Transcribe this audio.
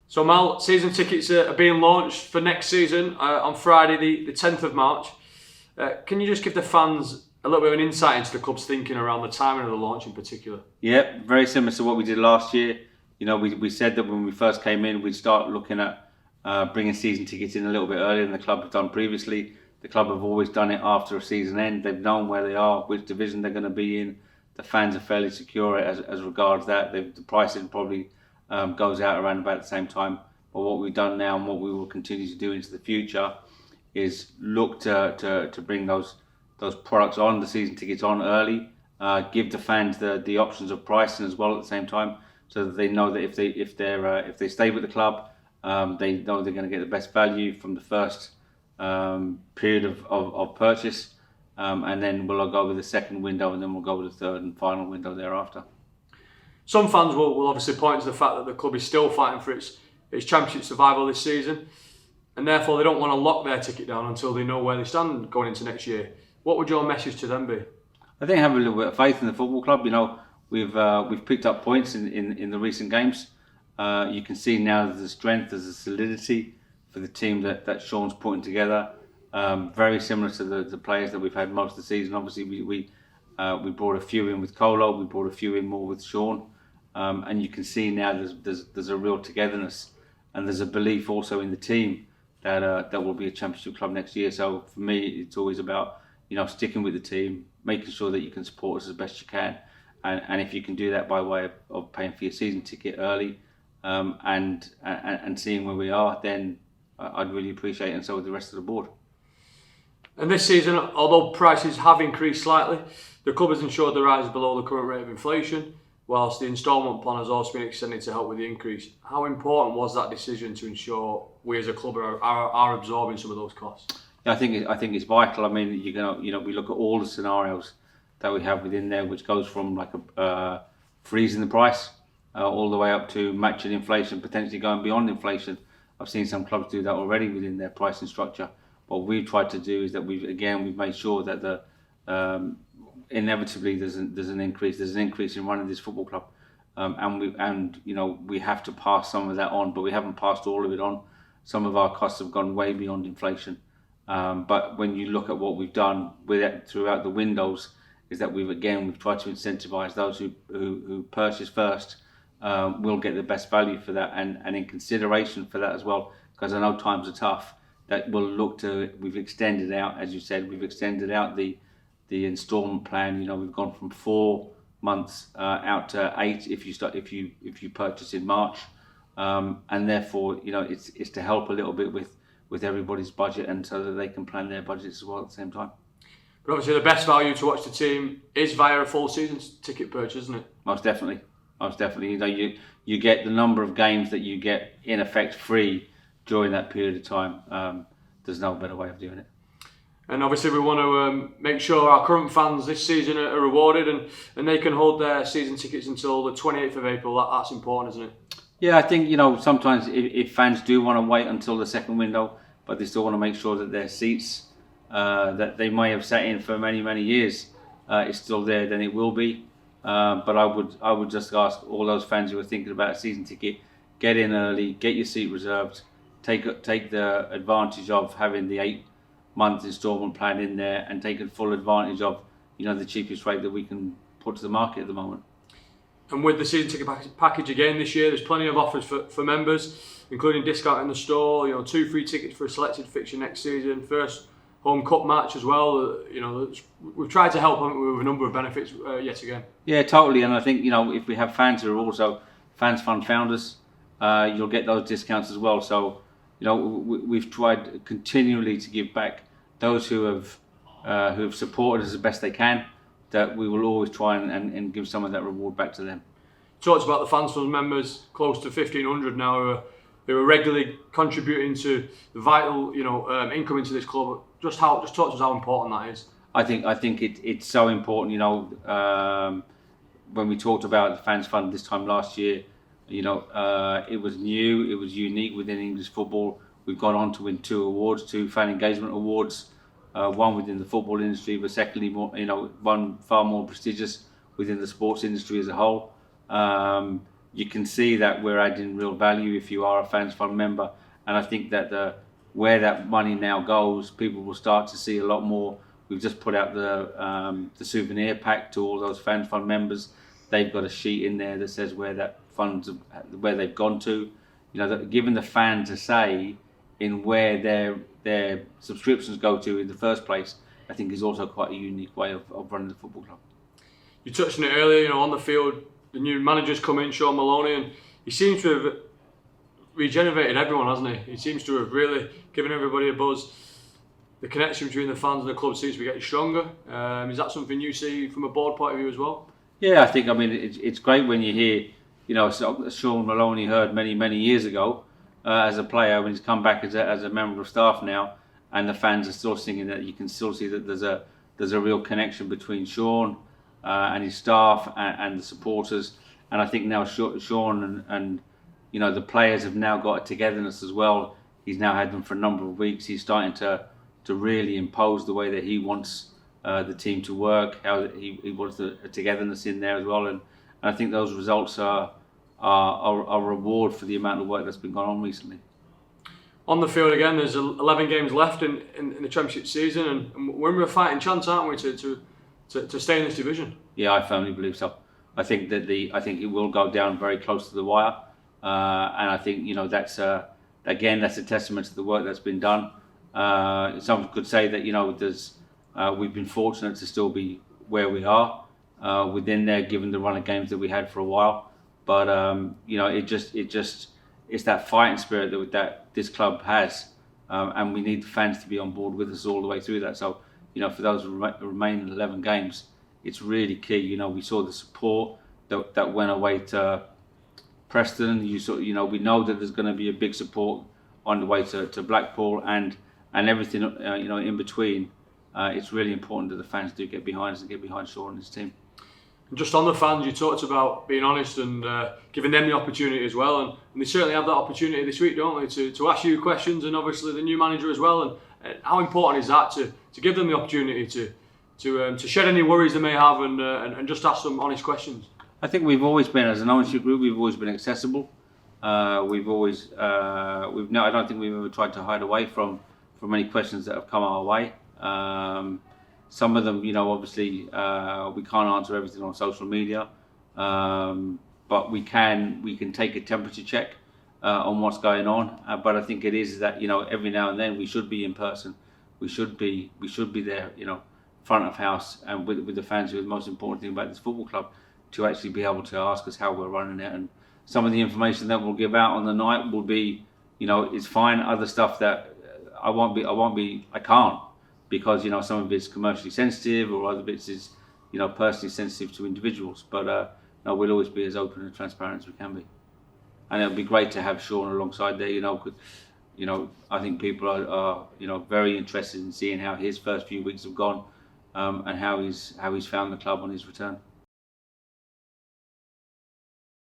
So Mal, season tickets are being launched for next season on Friday the 10th of March. Can you just give the fans a little bit of an insight into the club's thinking around the timing of the launch in particular? Yeah, very similar to what we did last year. We said that when we first came in, we'd start looking at bringing season tickets in a little bit earlier than the club have done previously. The club have always done it after a season end. They've known where they are, which division they're going to be in. The fans are fairly secure as regards that. The pricing probably goes out around about the same time. But what we've done now and what we will continue to do into the future is look to bring those products on, the season tickets on early, give the fans the options of pricing as well at the same time, so that they know that if they stay with the club, they know they're going to get the best value from the first period of purchase, and then we'll go with the second window, and then we'll go with the third and final window thereafter. Some fans will obviously point to the fact that the club is still fighting for its championship survival this season, and therefore they don't want to lock their ticket down until they know where they stand going into next year. What would your message to them be? I think have a little bit of faith in the football club. We've picked up points in the recent games. You can see now there's a strength, there's a solidity for the team that Sean's putting together. Very similar to the players that we've had most of the season. Obviously, we brought a few in with Colo, we brought a few in more with Sean, and you can see now there's a real togetherness, and there's a belief also in the team that will be a championship club next year. So for me, it's always about sticking with the team, making sure that you can support us as best you can, and if you can do that by way of paying for your season ticket early, and seeing where we are, then I'd really appreciate it, and so would the rest of the board. And this season, although prices have increased slightly, the club has ensured the rise is below the current rate of inflation, whilst the instalment plan has also been extended to help with the increase. How important was that decision to ensure we as a club are absorbing some of those costs? Yeah, I think it's vital. I mean, we look at all the scenarios that we have within there, which goes from like freezing the price all the way up to matching inflation, potentially going beyond inflation. I've seen some clubs do that already within their pricing structure. What we've tried to do is that we've made sure that inevitably there's an increase in running this football club, and we have to pass some of that on, but we haven't passed all of it on. Some of our costs have gone way beyond inflation, but when you look at what we've done with it throughout the windows, is that we've tried to incentivise those who purchase first will get the best value for that, and in consideration for that as well, because I know times are tough. That we've extended out, as you said, the instalment plan. We've gone from 4 months out to 8 if you purchase in March, and therefore it's to help a little bit with everybody's budget, and so that they can plan their budgets as well at the same time. But obviously the best value to watch the team is via a full season ticket purchase, isn't it? Most definitely. You get the number of games that you get in effect free during that period of time. There's no better way of doing it. And obviously we want to make sure our current fans this season are rewarded, and they can hold their season tickets until the 28th of April. That's important, isn't it? Yeah, I think sometimes if fans do want to wait until the second window, but they still want to make sure that their seats that they may have sat in for many years is still there, then it will be. But I would just ask all those fans who are thinking about a season ticket, get in early, get your seat reserved, take the advantage of having the 8-month instalment plan in there, and take full advantage of the cheapest rate that we can put to the market at the moment. And with the season ticket package again this year, there's plenty of offers for members, including discount in the store, 2 free tickets for a selected fixture next season, first home cup match as well. We've tried to help them with a number of benefits yet again. Yeah, totally. And I think if we have fans who are also Fans Fund founders, you'll get those discounts as well. So we've tried continually to give back those who have supported us as best they can. That we will always try and give some of that reward back to them. Talked about the Fans Fund members, close to 1,500 now, who are regularly contributing to the vital income into this club. Just talk to us how important that is. I think it's so important. When we talked about the Fans Fund this time last year, it was new, it was unique within English football. We've gone on to win 2 awards, 2 fan engagement awards, one within the football industry, but secondly, one far more prestigious within the sports industry as a whole. you can see that we're adding real value if you are a fans fund member. And I think that where that money now goes, people will start to see a lot more. We've just put out the souvenir pack to all those fans fund members. They've got a sheet in there that says where they've gone to. Giving the fans a say in where their subscriptions go to in the first place, I think is also quite a unique way of running the football club. You touched on it earlier, on the field, the new manager's come in, Sean Maloney, and he seems to have regenerated everyone, hasn't he? He seems to have really given everybody a buzz. The connection between the fans and the club seems to be getting stronger. Is that something you see from a board point of view as well? Yeah, I think, it's great when you hear, Sean Maloney heard many years ago as a player, when he's come back as a member of staff now, and the fans are still singing that. You can still see that there's a real connection between Sean and his staff and the supporters. And I think now Sean and the players have now got a togetherness as well. He's now had them for a number of weeks. He's starting to really impose the way that he wants the team to work, how he wants a togetherness in there as well. And I think those results are a reward for the amount of work that's been going on recently. On the field again, there's 11 games left in the Championship season, and we're a fighting chance, aren't we, to stay in this division? Yeah, I firmly believe so. I think that it will go down very close to the wire, and I think that's a testament to the work that's been done. Some could say that we've been fortunate to still be where we are within there, given the run of games that we had for a while. But it's that fighting spirit that this club has, and we need the fans to be on board with us all the way through that. So, for those remaining 11 games, it's really key. We saw the support that went away to Preston. We know that there's going to be a big support on the way to Blackpool and everything in between. It's really important that the fans do get behind us and get behind Sean and his team. And just on the fans, you talked about being honest and giving them the opportunity as well, and they certainly have that opportunity this week, don't they, to ask you questions, and obviously the new manager as well. And how important is that to give them the opportunity to shed any worries they may have and just ask them honest questions? I think we've always been, as an ownership group, we've always been accessible. I don't think we've ever tried to hide away from any questions that have come our way. Some of them, obviously, we can't answer everything on social media, but we can take a temperature check on what's going on. But I think it is that every now and then we should be in person. We should be there, front of house and with the fans, who are the most important thing about this football club, to actually be able to ask us how we're running it. And some of the information that we'll give out on the night will be, it's fine. Other stuff that I can't. Because some of it's commercially sensitive, or other bits is personally sensitive to individuals. But no, we'll always be as open and transparent as we can be, and it'll be great to have Sean alongside there. I think people are very interested in seeing how his first few weeks have gone, and how he's found the club on his return.